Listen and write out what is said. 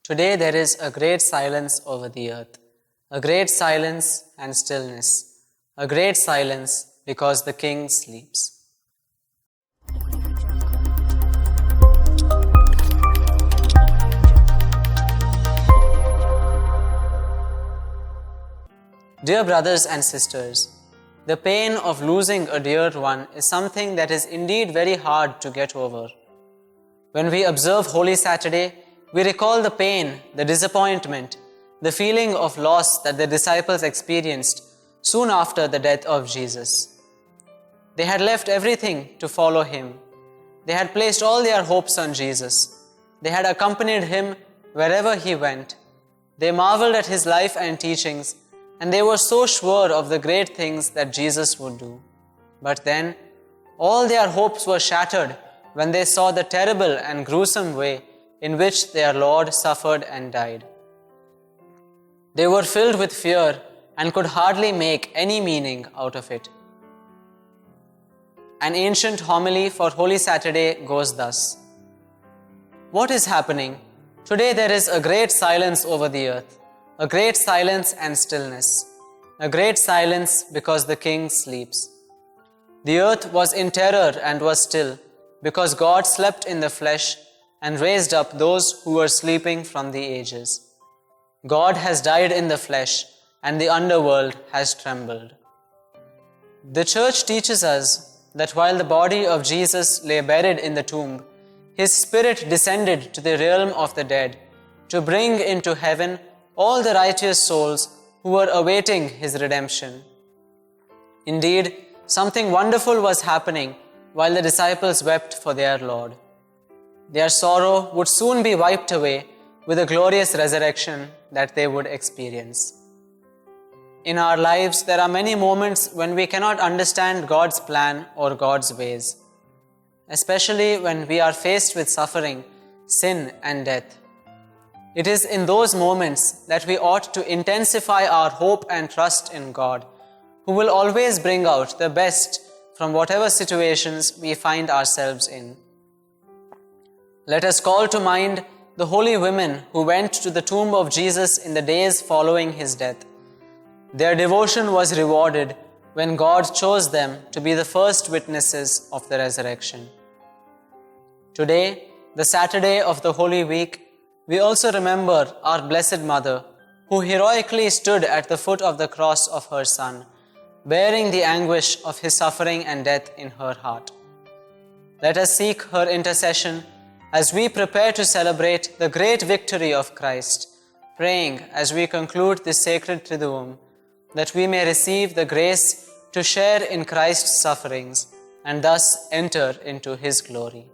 Today there is a great silence over the earth, a great silence and stillness, a great silence because the King sleeps. Dear brothers and sisters, the pain of losing a dear one is something that is indeed very hard to get over. When we observe Holy Saturday, we recall the pain, the disappointment, the feeling of loss that the disciples experienced soon after the death of Jesus. They had left everything to follow Him. They had placed all their hopes on Jesus. They had accompanied Him wherever He went. They marveled at His life and teachings, and they were so sure of the great things that Jesus would do. But then, all their hopes were shattered when they saw the terrible and gruesome way in which their Lord suffered and died. They were filled with fear and could hardly make any meaning out of it. An ancient homily for Holy Saturday goes thus: What is happening? Today there is a great silence over the earth, a great silence and stillness, a great silence because the King sleeps. The earth was in terror and was still, because God slept in the flesh and raised up those who were sleeping from the ages. God has died in the flesh, and the underworld has trembled. The Church teaches us that while the body of Jesus lay buried in the tomb, His spirit descended to the realm of the dead to bring into heaven all the righteous souls who were awaiting His redemption. Indeed, something wonderful was happening while the disciples wept for their Lord. Their sorrow would soon be wiped away with a glorious resurrection that they would experience. In our lives, there are many moments when we cannot understand God's plan or God's ways, especially when we are faced with suffering, sin, and death. It is in those moments that we ought to intensify our hope and trust in God, who will always bring out the best from whatever situations we find ourselves in. Let us call to mind the holy women who went to the tomb of Jesus in the days following His death. Their devotion was rewarded when God chose them to be the first witnesses of the resurrection. Today, the Saturday of the Holy Week, we also remember our Blessed Mother, who heroically stood at the foot of the cross of her Son, bearing the anguish of His suffering and death in her heart. Let us seek her intercession as we prepare to celebrate the great victory of Christ, praying as we conclude this sacred Triduum, that we may receive the grace to share in Christ's sufferings and thus enter into His glory.